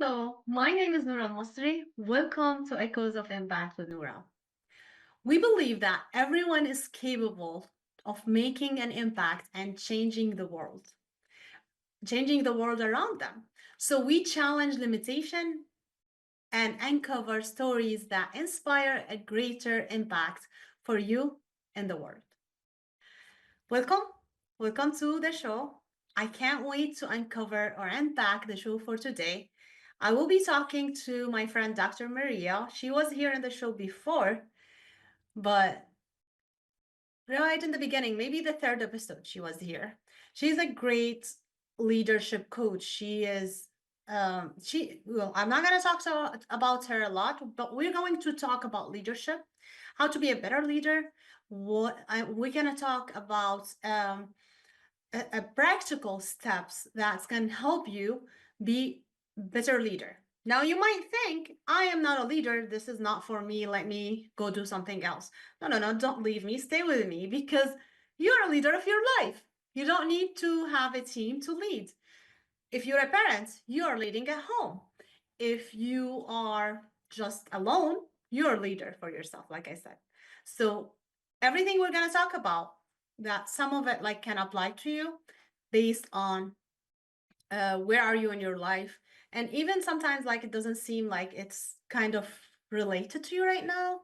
Hello, my name is Noura Masry. Welcome to Echoes of Impact with Noura. We believe that everyone is capable of making an impact and changing the world around them. So we challenge limitation and uncover stories that inspire a greater impact for you in the world. Welcome, welcome to the show. I can't wait to uncover or unpack the show for today. I will be talking to my friend Dr. Maria. She was here in the show before, but right in the beginning, maybe the third episode, she was here. She's a great leadership coach. Well, I'm not going to talk about her a lot, but we're going to talk about leadership, how to be a better leader. We're going to talk about a practical steps that can help you be better leader. Now you might think, I am not a leader. This is not for me. Let me go do something else. No, don't leave me. Stay with me because you're a leader of your life. You don't need to have a team to lead. If you're a parent, you are leading at home. If you are just alone, you're a leader for yourself, like I said. So everything we're going to talk about, that some of it like can apply to you based on where are you in your life, and even sometimes like it doesn't seem like it's kind of related to you right now,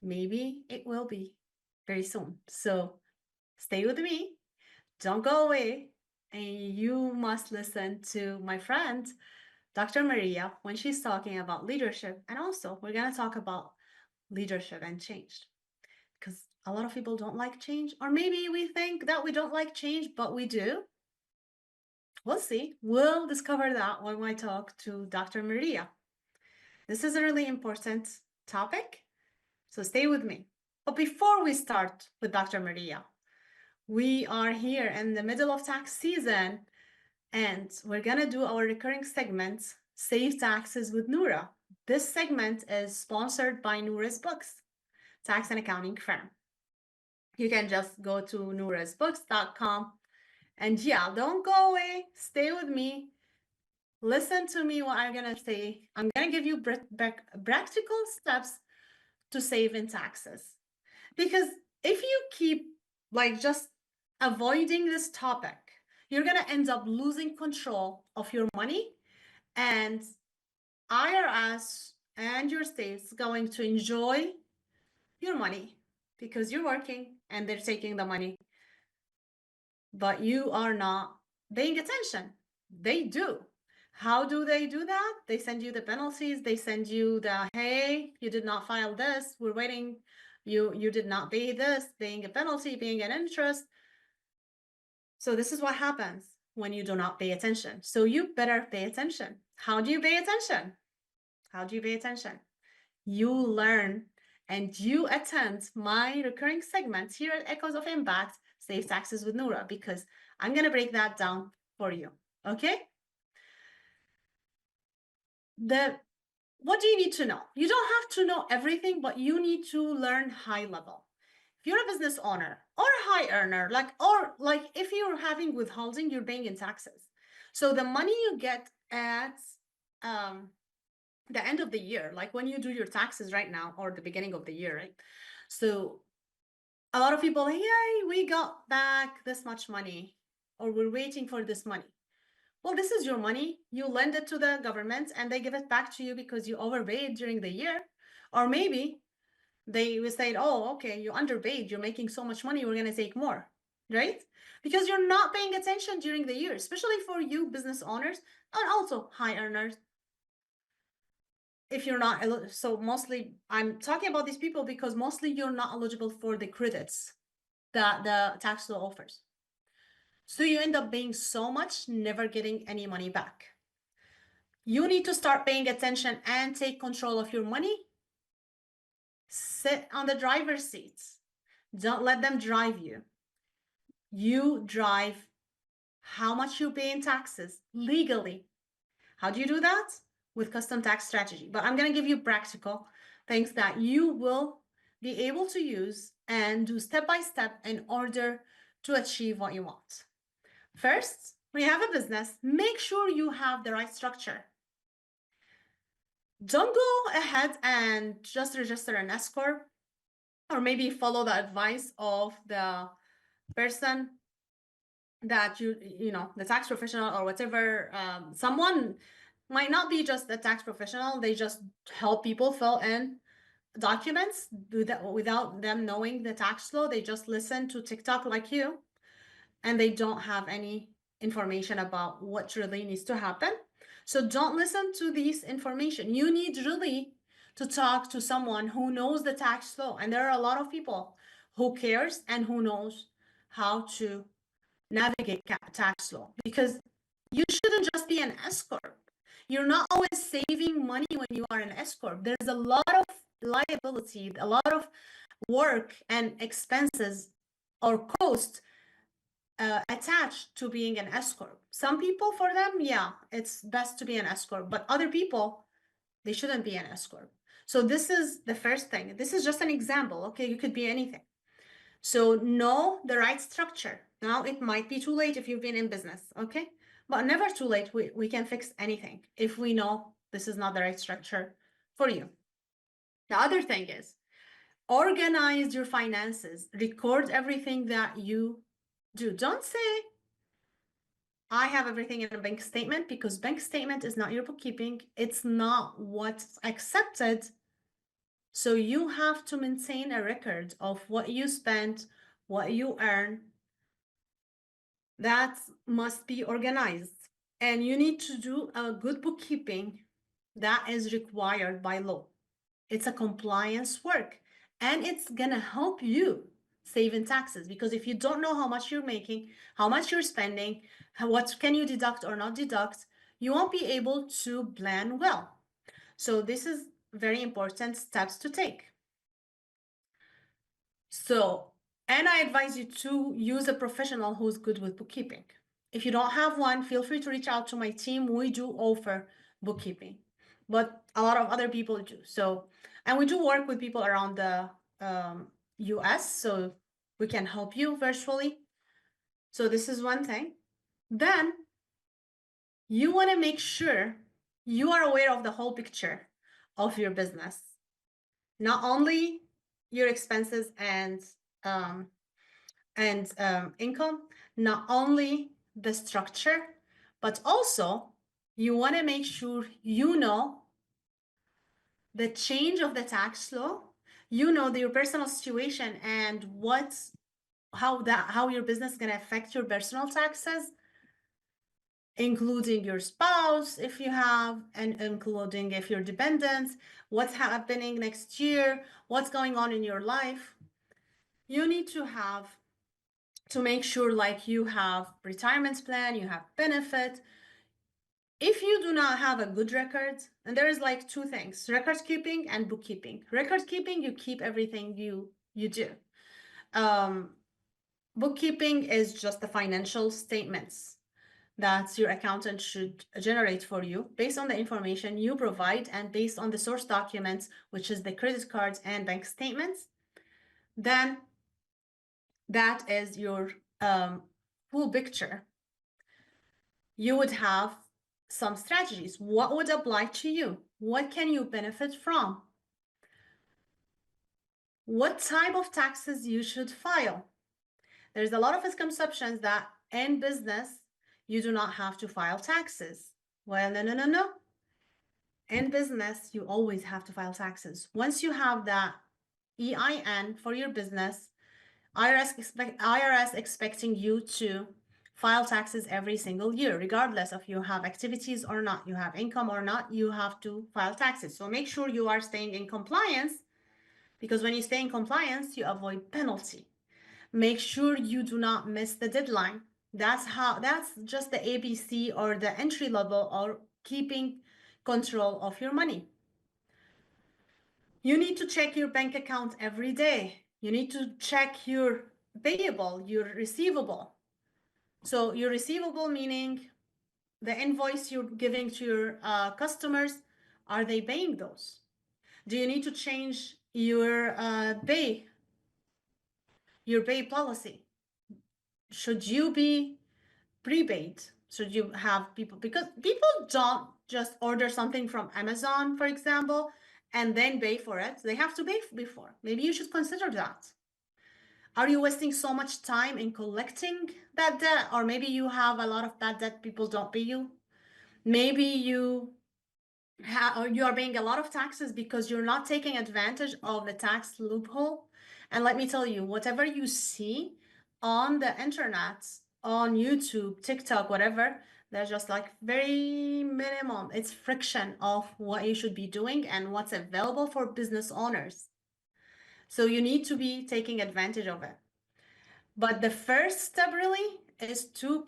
maybe it will be very soon. So stay with me, don't go away, and you must listen to my friend Dr. Maria when she's talking about leadership. And also we're going to talk about leadership and change, because a lot of people don't like change, or maybe we think that we don't like change, but we do. We'll see. We'll discover that when I talk to Dr. Maria. This is a really important topic, so stay with me. But before we start with Dr. Maria, we are here in the middle of tax season, and we're going to do our recurring segment, Save Taxes with Noura. This segment is sponsored by Noura's Books, tax and accounting firm. You can just go to nourasbooks.com. And yeah, don't go away. Stay with me. Listen to me what I'm going to say. I'm going to give you practical steps to save in taxes. Because if you keep like just avoiding this topic, you're going to end up losing control of your money, and IRS and your state's going to enjoy your money because you're working and they're taking the money, but you are not paying attention. They do. How do they do that? They send you the penalties. They send you the, hey, you did not file this. We're waiting. You did not pay this, paying a penalty, paying an interest. So this is what happens when you do not pay attention. So you better pay attention. How do you pay attention? How do you pay attention? You learn and you attend my recurring segments here at Echoes of Impact, Save Taxes with Noura, because I'm going to break that down for you. Okay? What do you need to know? You don't have to know everything, but you need to learn high level. If you're a business owner or a high earner, or if you're having withholding, you're paying in taxes. So the money you get at the end of the year, like when you do your taxes right now, or the beginning of the year, right? So a lot of people, yay, we got back this much money, or we're waiting for this money. Well, this is your money. You lend it to the government and they give it back to you because you overpaid during the year. Or maybe they will say, oh, okay, you underpaid. You're making so much money. We're going to take more, right? Because you're not paying attention during the year, especially for you business owners and also high earners. If you're not, so mostly I'm talking about these people because mostly you're not eligible for the credits that the tax law offers. So you end up paying so much, never getting any money back. You need to start paying attention and take control of your money. Sit on the driver's seat. Don't let them drive you. You drive how much you pay in taxes legally. How do you do that? With custom tax strategy. But I'm going to give you practical things that you will be able to use and do step by step in order to achieve what you want. First, when you have a business, make sure you have the right structure. don't go ahead and just register an S-Corp, or maybe follow the advice of the person that you know, the tax professional or whatever. Someone might not be just a tax professional, they just help people fill in documents without them knowing the tax law. They just listen to TikTok like you, and they don't have any information about what really needs to happen. So don't listen to this information. You need really to talk to someone who knows the tax law, and there are a lot of people who cares and who knows how to navigate tax law, because you shouldn't just be an S-Corp. You're not always saving money when you are an S-Corp. There's a lot of liability, a lot of work and expenses or cost attached to being an S-Corp. Some people, for them, yeah, it's best to be an S-Corp, but other people, they shouldn't be an S-Corp. So this is the first thing. This is just an example, okay? You could be anything. So know the right structure. Now it might be too late if you've been in business, okay? But never too late. We can fix anything if we know this is not the right structure for you. The other thing is organize your finances. Record everything that you do. Don't say, I have everything in a bank statement, because bank statement is not your bookkeeping. It's not what's accepted. So you have to maintain a record of what you spent, what you earn. That must be organized. And you need to do a good bookkeeping that is required by law. It's a compliance work, and it's gonna help you save in taxes, because if you don't know how much you're making, how much you're spending, what can you deduct or not deduct, you won't be able to plan well. So this is very important steps to take. So, and I advise you to use a professional who's good with bookkeeping. If you don't have one, feel free to reach out to my team. We do offer bookkeeping, but a lot of other people do. So, and we do work with people around the US, so we can help you virtually. So this is one thing. Then you want to make sure you are aware of the whole picture of your business, not only your expenses and income, not only the structure, but also you want to make sure you know the change of the tax law, you know your personal situation and how your business is going to affect your personal taxes, including your spouse if you have, and including if you're dependent, what's happening next year, what's going on in your life. You need to make sure, like, you have retirement plan, you have benefit. If you do not have a good record, and there is like two things, record keeping and bookkeeping. Record keeping, you keep everything you do. Bookkeeping is just the financial statements that your accountant should generate for you based on the information you provide and based on the source documents, which is the credit cards and bank statements. Then that is your full picture. You would have some strategies. What would apply to you? What can you benefit from? What type of taxes you should file? There's a lot of misconceptions that in business, you do not have to file taxes. Well, no. In business, you always have to file taxes. Once you have that EIN for your business, IRS expecting you to file taxes every single year, regardless of you have activities or not, you have income or not, you have to file taxes. So make sure you are staying in compliance, because when you stay in compliance, you avoid penalty. Make sure you do not miss the deadline. That's just the ABC, or the entry level, or keeping control of your money. You need to check your bank account every day. You need to check your payable, your receivable. So your receivable, meaning the invoice you're giving to your customers, are they paying those? Do you need to change your pay policy? Should you be prepaid Should you have people, because people don't just order something from Amazon, for example, and then pay for it. They have to pay before. Maybe you should consider that. Are you wasting so much time in collecting that debt? Or maybe you have a lot of bad debt, people don't pay you. Maybe or you are paying a lot of taxes because you're not taking advantage of the tax loophole. And let me tell you, whatever you see on the internet, on YouTube, TikTok, whatever, they're just like very minimum. It's friction of what you should be doing and what's available for business owners. So you need to be taking advantage of it. But the first step really is to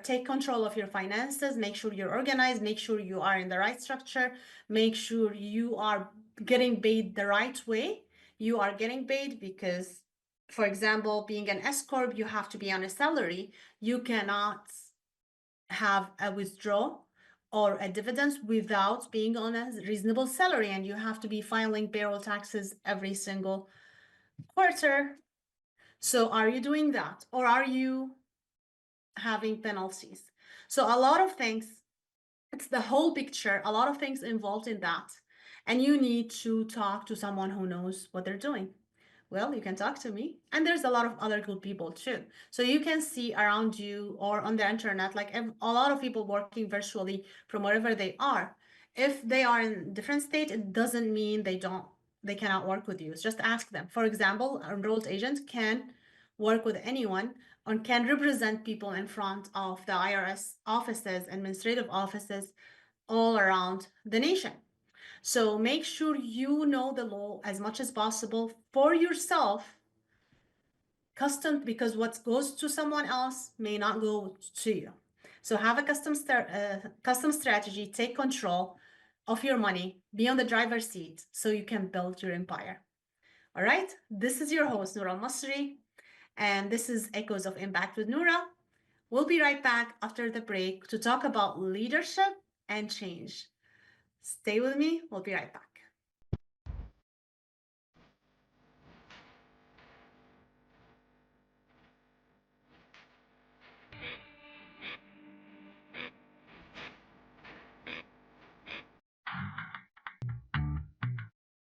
take control of your finances, make sure you're organized, make sure you are in the right structure, make sure you are getting paid the right way. You are getting paid because, for example, being an S-Corp, you have to be on a salary. You cannot have a withdrawal or a dividend without being on a reasonable salary, and you have to be filing payroll taxes every single quarter. So are you doing that, or are you having penalties? So a lot of things, it's the whole picture, a lot of things involved in that. And you need to talk to someone who knows what they're doing. Well, you can talk to me. And there's a lot of other good people too. So you can see around you or on the internet, like a lot of people working virtually from wherever they are. If they are in different state, it doesn't mean they cannot work with you. It's just ask them. For example, an enrolled agent can work with anyone and can represent people in front of the IRS offices, administrative offices all around the nation. So make sure you know the law as much as possible for yourself, because what goes to someone else may not go to you. So have a custom strategy, take control of your money, be on the driver's seat so you can build your empire. All right, this is your host, Noura Masry, and this is Echoes of Impact with Noura. We'll be right back after the break to talk about leadership and change. Stay with me, we'll be right back.